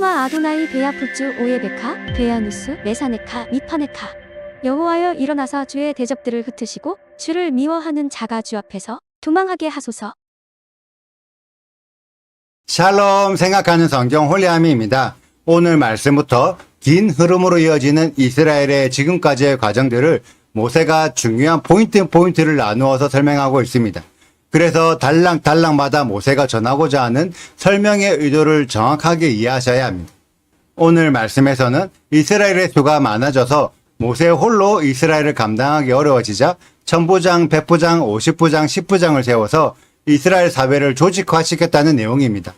슈마 아도나이 베야푸츠 오예베카 베야누스 메사네카 미파네카. 여호와여 일어나사 주의 대적들을 흩으시고 주를 미워하는 자가 주 앞에서 도망하게 하소서. 샬롬 생각하는 성경 홀리아미입니다. 오늘 말씀부터 긴 흐름으로 이어지는 이스라엘의 지금까지의 과정들을 모세가 중요한 포인트를 나누어서 설명하고 있습니다. 그래서 달랑마다 모세가 전하고자 하는 설명의 의도를 정확하게 이해하셔야 합니다. 오늘 말씀에서는 이스라엘의 수가 많아져서 모세 홀로 이스라엘을 감당하기 어려워지자 천부장, 백부장, 50부장, 10부장을 세워서 이스라엘 사회를 조직화시켰다는 내용입니다.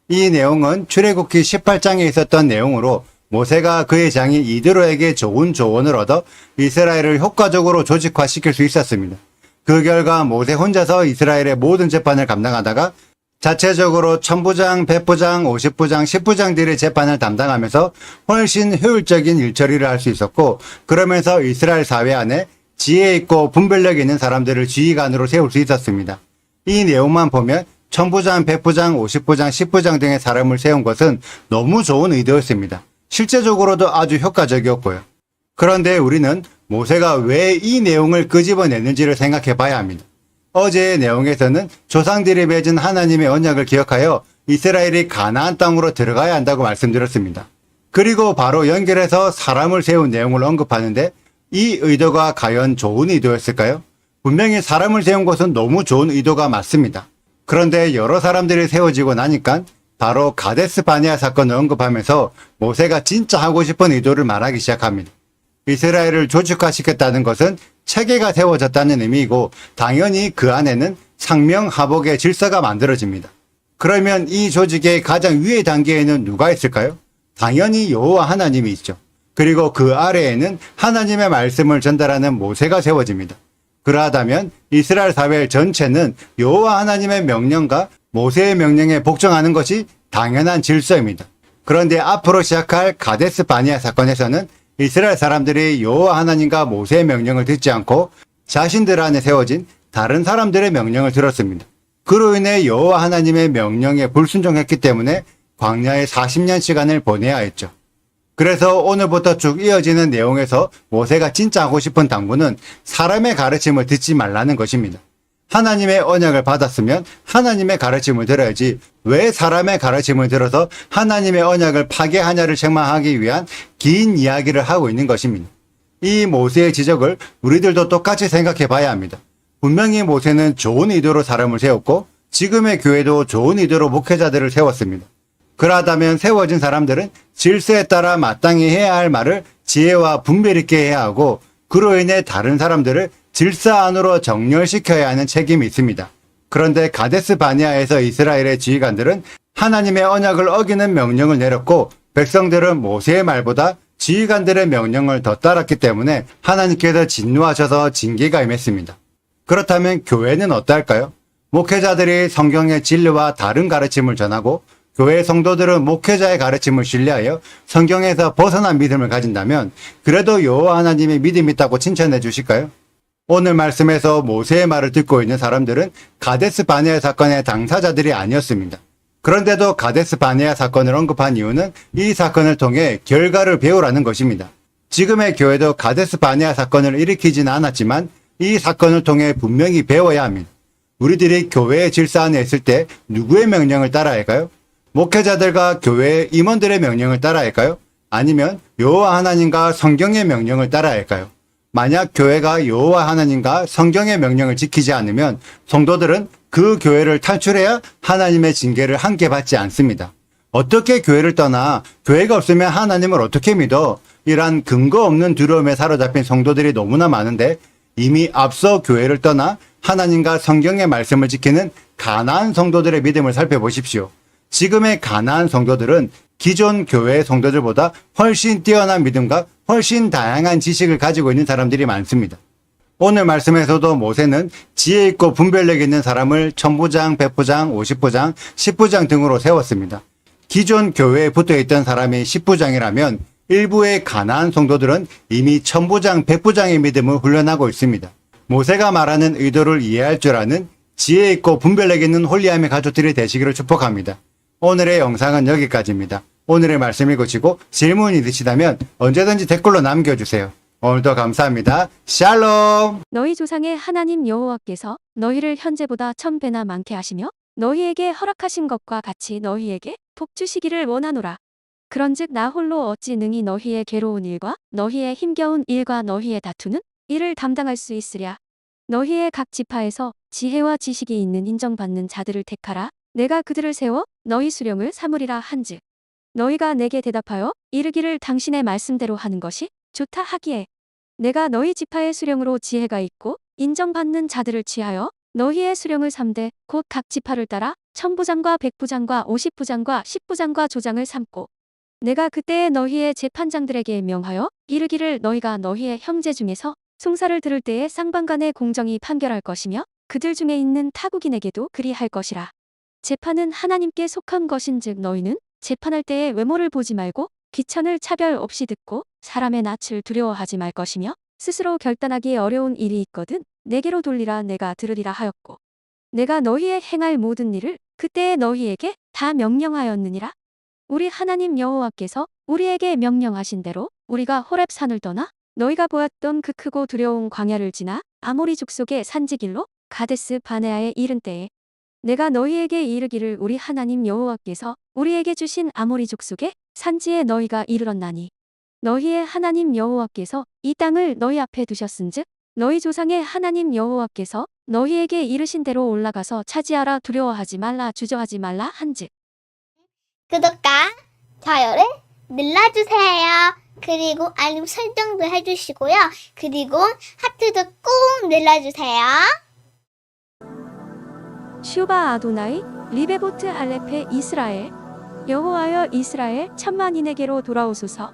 이 내용은 출애굽기 18장에 있었던 내용으로 모세가 그의 장인 이드로에게 좋은 조언을 얻어 이스라엘을 효과적으로 조직화시킬 수 있었습니다. 그 결과 모세 혼자서 이스라엘의 모든 재판을 감당하다가 자체적으로 천부장, 백부장, 50부장, 10부장들의 재판을 담당하면서 훨씬 효율적인 일처리를 할 수 있었고, 그러면서 이스라엘 사회 안에 지혜 있고 분별력 있는 사람들을 지휘관으로 세울 수 있었습니다. 이 내용만 보면 천부장, 백부장, 50부장, 10부장 등의 사람을 세운 것은 너무 좋은 의도였습니다. 실제적으로도 아주 효과적이었고요. 그런데 우리는 모세가 왜 이 내용을 끄집어냈는지를 생각해 봐야 합니다. 어제의 내용에서는 조상들이 맺은 하나님의 언약을 기억하여 이스라엘이 가나안 땅으로 들어가야 한다고 말씀드렸습니다. 그리고 바로 연결해서 사람을 세운 내용을 언급하는데 이 의도가 과연 좋은 의도였을까요? 분명히 사람을 세운 것은 너무 좋은 의도가 맞습니다. 그런데 여러 사람들이 세워지고 나니까 바로 가데스 바네아 사건을 언급하면서 모세가 진짜 하고 싶은 의도를 말하기 시작합니다. 이스라엘을 조직화시켰다는 것은 체계가 세워졌다는 의미이고 당연히 그 안에는 상명하복의 질서가 만들어집니다. 그러면 이 조직의 가장 위의 단계에는 누가 있을까요? 당연히 여호와 하나님이 있죠. 그리고 그 아래에는 하나님의 말씀을 전달하는 모세가 세워집니다. 그러하다면 이스라엘 사회 전체는 여호와 하나님의 명령과 모세의 명령에 복종하는 것이 당연한 질서입니다. 그런데 앞으로 시작할 가데스 바네아 사건에서는 이스라엘 사람들이 여호와 하나님과 모세의 명령을 듣지 않고 자신들 안에 세워진 다른 사람들의 명령을 들었습니다. 그로 인해 여호와 하나님의 명령에 불순종했기 때문에 광야에 40년 시간을 보내야 했죠. 그래서 오늘부터 쭉 이어지는 내용에서 모세가 진짜 하고 싶은 당부는 사람의 가르침을 듣지 말라는 것입니다. 하나님의 언약을 받았으면 하나님의 가르침을 들어야지 왜 사람의 가르침을 들어서 하나님의 언약을 파괴하냐를 책망하기 위한 긴 이야기를 하고 있는 것입니다. 이 모세의 지적을 우리들도 똑같이 생각해 봐야 합니다. 분명히 모세는 좋은 의도로 사람을 세웠고 지금의 교회도 좋은 의도로 목회자들을 세웠습니다. 그러하다면 세워진 사람들은 질서에 따라 마땅히 해야 할 말을 지혜와 분별 있게 해야 하고 그로 인해 다른 사람들을 질서 안으로 정렬시켜야 하는 책임이 있습니다. 그런데 가데스 바네아에서 이스라엘의 지휘관들은 하나님의 언약을 어기는 명령을 내렸고 백성들은 모세의 말보다 지휘관들의 명령을 더 따랐기 때문에 하나님께서 진노하셔서 징계가 임했습니다. 그렇다면 교회는 어떨까요? 목회자들이 성경의 진리와 다른 가르침을 전하고 교회 성도들은 목회자의 가르침을 신뢰하여 성경에서 벗어난 믿음을 가진다면 그래도 여호와 하나님의 믿음이 있다고 칭찬해 주실까요? 오늘 말씀에서 모세의 말을 듣고 있는 사람들은 가데스 바네아 사건의 당사자들이 아니었습니다. 그런데도 가데스 바네아 사건을 언급한 이유는 이 사건을 통해 결과를 배우라는 것입니다. 지금의 교회도 가데스 바네아 사건을 일으키지는 않았지만 이 사건을 통해 분명히 배워야 합니다. 우리들이 교회의 질서 안에 있을 때 누구의 명령을 따라야 할까요? 목회자들과 교회의 임원들의 명령을 따라야 할까요? 아니면 여호와 하나님과 성경의 명령을 따라야 할까요? 만약 교회가 여호와 하나님과 성경의 명령을 지키지 않으면 성도들은 그 교회를 탈출해야 하나님의 징계를 함께 받지 않습니다. 어떻게 교회를 떠나 교회가 없으면 하나님을 어떻게 믿어? 이란 근거 없는 두려움에 사로잡힌 성도들이 너무나 많은데 이미 앞서 교회를 떠나 하나님과 성경의 말씀을 지키는 가나안 성도들의 믿음을 살펴보십시오. 지금의 가나안 성도들은 기존 교회 성도들보다 훨씬 뛰어난 믿음과 훨씬 다양한 지식을 가지고 있는 사람들이 많습니다. 오늘 말씀에서도 모세는 지혜 있고 분별력 있는 사람을 천부장, 백부장, 50부장, 10부장 등으로 세웠습니다. 기존 교회에 붙어있던 사람이 10부장이라면 일부의 가나안 성도들은 이미 천부장, 백부장의 믿음을 훈련하고 있습니다. 모세가 말하는 의도를 이해할 줄 아는 지혜 있고 분별력 있는 홀리함의 가족들이 되시기를 축복합니다. 오늘의 영상은 여기까지입니다. 오늘의 말씀 읽으시고 질문이 있으시다면 언제든지 댓글로 남겨주세요. 오늘도 감사합니다. 샬롬! 너희 조상의 하나님 여호와께서 너희를 현재보다 1000배나 많게 하시며 너희에게 허락하신 것과 같이 너희에게 복 주시기를 원하노라. 그런즉 나 홀로 어찌 능히 너희의 괴로운 일과 너희의 힘겨운 일과 너희의 다투는 일을 담당할 수 있으랴. 너희의 각 지파에서 지혜와 지식이 있는 인정받는 자들을 택하라. 내가 그들을 세워 너희 수령을 삼으리라 한즉 너희가 내게 대답하여 이르기를 당신의 말씀대로 하는 것이 좋다 하기에 내가 너희 지파의 수령으로 지혜가 있고 인정받는 자들을 취하여 너희의 수령을 삼되 곧 각 지파를 따라 1000부장과 100부장과 50부장과 10부장과 조장을 삼고 내가 그때에 너희의 재판장들에게 명하여 이르기를 너희가 너희의 형제 중에서 송사를 들을 때에 쌍방간의 공정히 판결할 것이며 그들 중에 있는 타국인에게도 그리할 것이라. 재판은 하나님께 속한 것인즉 너희는 재판할 때에 외모를 보지 말고 귀천을 차별 없이 듣고 사람의 낯을 두려워하지 말 것이며 스스로 결단하기 어려운 일이 있거든 내게로 돌리라 내가 들으리라 하였고 내가 너희의 행할 모든 일을 그때에 너희에게 다 명령하였느니라. 우리 하나님 여호와께서 우리에게 명령하신 대로 우리가 호렙산을 떠나 너희가 보았던 그 크고 두려운 광야를 지나 아모리 족속의 산지길로 가데스 바네아에 이른 때에 내가 너희에게 이르기를 우리 하나님 여호와께서 우리에게 주신 아모리 족속의 산지에 너희가 이르렀나니 너희의 하나님 여호와께서 이 땅을 너희 앞에 두셨은즉 너희 조상의 하나님 여호와께서 너희에게 이르신 대로 올라가서 차지하라 두려워하지 말라 주저하지 말라 한즉 구독과 좋아요를 눌러주세요. 그리고 알림 설정도 해주시고요. 그리고 하트도 꼭 눌러주세요. 슈바 아도나이 리베보트 알레페 이스라엘 여호와여 이스라엘 천만인에게로 돌아오소서.